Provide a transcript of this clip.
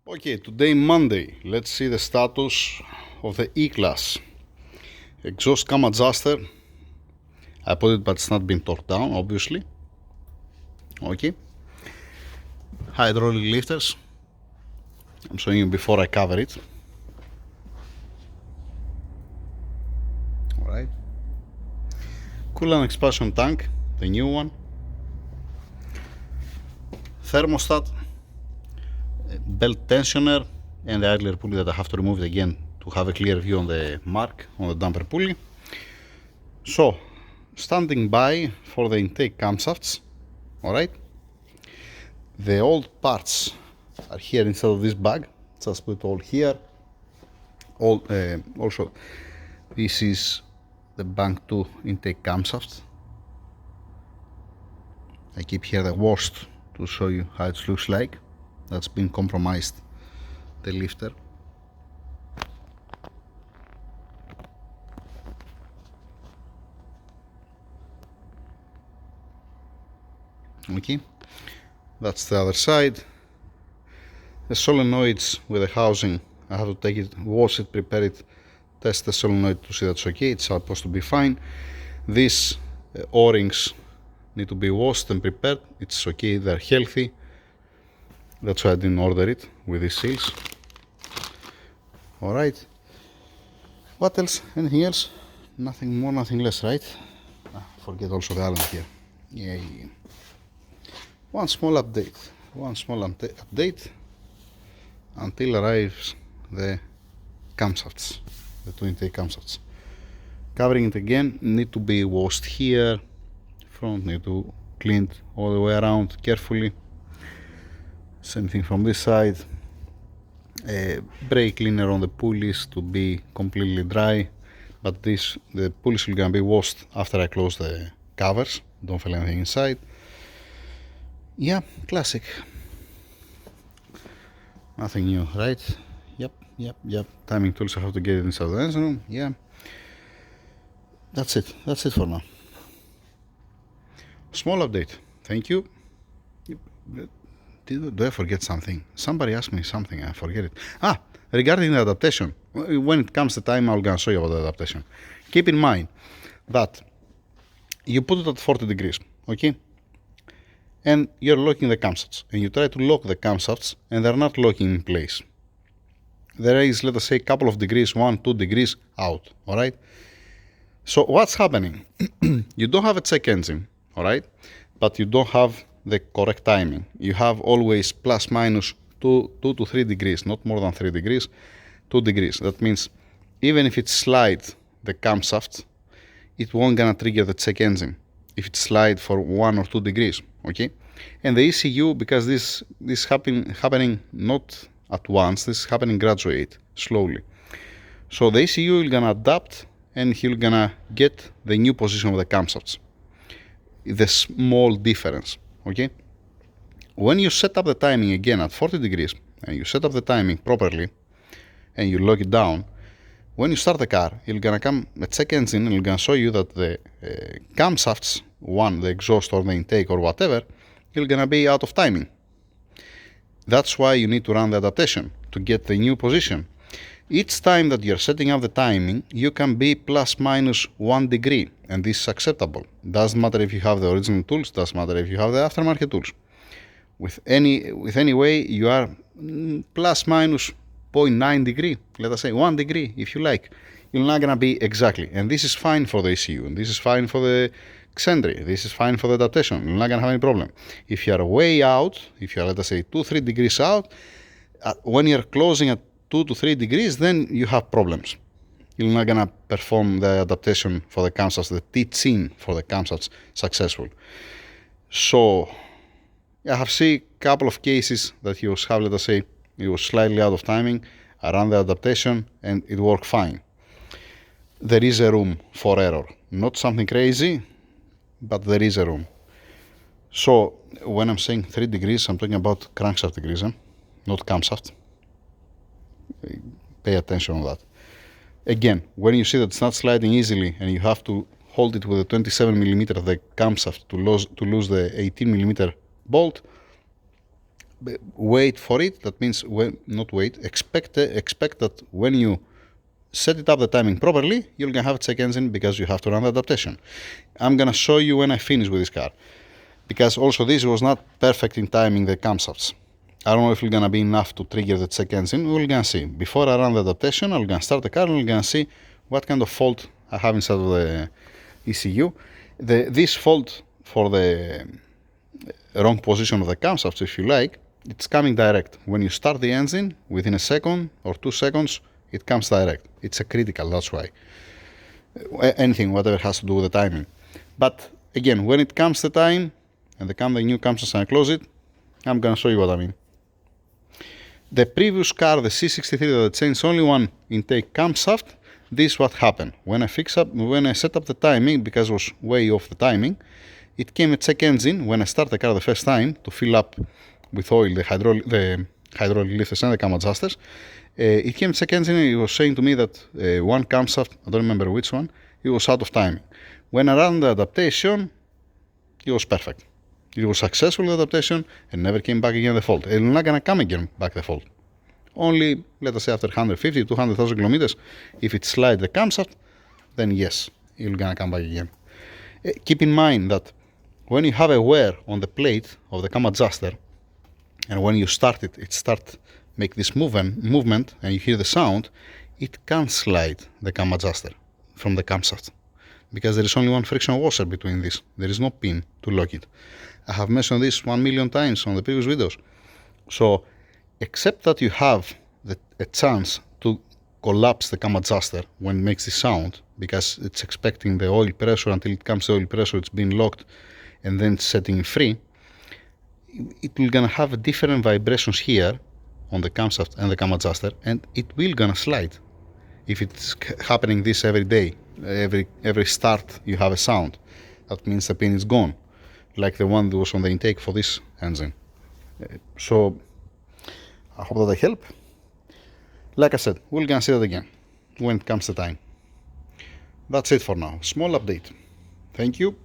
Okay, today Monday, let's see the status of the E-Class. Exhaust cam adjuster, I put it but it's not been torqued down, obviously. Okay. Hydraulic lifters, I'm showing you before I cover it. Alright. Coolant expansion tank, the new one. Thermostat, belt tensioner, and the idler pulley that I have to remove it again to have a clear view on the mark on the damper pulley. So, standing by for the intake camshafts. Alright. The old parts are here instead of this bag. Just put it all here. Also, this is the bank 2 intake camshaft. I keep here the worst to show you how it looks like. That's been compromised, the lifter. Okay, that's the other side. The solenoids with the housing, I have to take it, wash it, prepare it, test the solenoid to see that's okay. It's supposed to be fine. These O-rings need to be washed and prepared. It's okay, they're healthy. That's why I didn't order it with these seals. Alright. What else? Anything else? Nothing more, nothing less, right? Forget also the Allen here. Yay. One small update until arrives the camshafts, the 2 intake camshafts. Covering it again, need to be washed here, front need to cleaned all the way around carefully. Same thing from this side. Brake cleaner on the pulleys to be completely dry, but the pulleys are gonna be washed after I close the covers. Don't feel anything inside. Yeah, classic. Nothing new, right? Yep. Timing tools, I have to get it inside the engine room. Yeah. That's it for now. Small update. Thank you. Do I forget something? Somebody asked me something, I forget it. Regarding the adaptation. When it comes to time, I'm gonna show you about the adaptation. Keep in mind that you put it at 40 degrees, okay? And you're locking the camshafts, and you try to lock the camshafts, and they're not locking in place. There is, let us say, a couple of degrees, 1-2 degrees out, alright? So what's happening? You don't have a check engine, alright? But you don't have the correct timing. You have always plus minus 2 to 3 degrees, not more than 3 degrees, 2 degrees. That means even if it slides the camshaft, it won't gonna trigger the check engine if it slides for 1 or 2 degrees, okay? And the ECU, because this happening not at once, this is happening graduate, slowly. So the ECU is gonna adapt and he'll gonna get the new position of the camshafts. The small difference, okay? When you set up the timing again at 40 degrees and you set up the timing properly and you lock it down, when you start the car, it's gonna come a check engine and it's gonna show you that the camshafts, the exhaust or the intake or whatever, it's gonna be out of timing. That's why you need to run the adaptation to get the new position. Each time that you're setting up the timing, you can be plus minus 1 degree, and this is acceptable. Doesn't matter if you have the original tools, doesn't matter if you have the aftermarket tools. With any way, you are plus minus 0.9 degree, let us say 1 degree if you like. You're not gonna be exactly, and this is fine for the ECU, and this is fine for the Xendry, this is fine for the adaptation. You're not gonna have any problem. If you are way out, if you are, let us say 2-3 degrees out, when you're closing at 2 to 3 degrees, then you have problems. You're not gonna perform the adaptation for the camshafts, the teaching for the camshafts successful. So I have seen a couple of cases that you have, let us say, it was slightly out of timing. I ran the adaptation and it worked fine. There is a room for error. Not something crazy, but there is a room. So when I'm saying 3 degrees, I'm talking about crankshaft degrees, not camshaft. Pay attention on that. Again, when you see that it's not sliding easily and you have to hold it with a 27mm of the camshaft to lose the 18mm bolt, wait for it. That means not wait. Expect that when you set it up the timing properly, you're gonna have a check engine because you have to run the adaptation. I'm gonna show you when I finish with this car, because also this was not perfect in timing the camshafts. I don't know if it's gonna be enough to trigger the check engine. We're gonna see. Before I run the adaptation, I'm gonna start the car and we're gonna see what kind of fault I have inside of the ECU. This fault for the wrong position of the camshafts, if you like, it's coming direct. When you start the engine, within a second or 2 seconds, it comes direct. It's a critical, that's why. Anything, whatever has to do with the timing. But again, when it comes the time, and the new camshafts and I close it, I'm gonna show you what I mean. The previous car, the C63, that changed only one intake camshaft, this is what happened. When I set up the timing, because it was way off the timing, it came a check engine when I start the car the first time to fill up with oil the hydraulic lifters and the cam adjusters. It came a check engine and it was saying to me that one camshaft, I don't remember which one, it was out of timing. When I ran the adaptation, it was perfect. It was successful, the adaptation, and never came back again the fault. It's not gonna come again back the fault. Only, let us say, after 150, 200,000 kilometers, if it slides the camshaft, then yes, it's gonna come back again. Keep in mind that when you have a wear on the plate of the cam adjuster, and when you start it, make this movement, and you hear the sound, it can slide the cam adjuster from the camshaft, because there is only one friction washer between this. There is no pin to lock it. I have mentioned this 1 million times on the previous videos. So, except that you have a chance to collapse the cam adjuster when it makes this sound, because it's expecting the oil pressure until it comes to oil pressure, it's being locked, and then setting free, it will gonna have different vibrations here on the camshaft and the cam adjuster, and it will gonna slide. If it's happening this every day, every start you have a sound, that means the pin is gone, like the one that was on the intake for this engine. So I hope that I help. Like I said, we're gonna see that again when it comes to time. That's it for now. Small update. Thank you.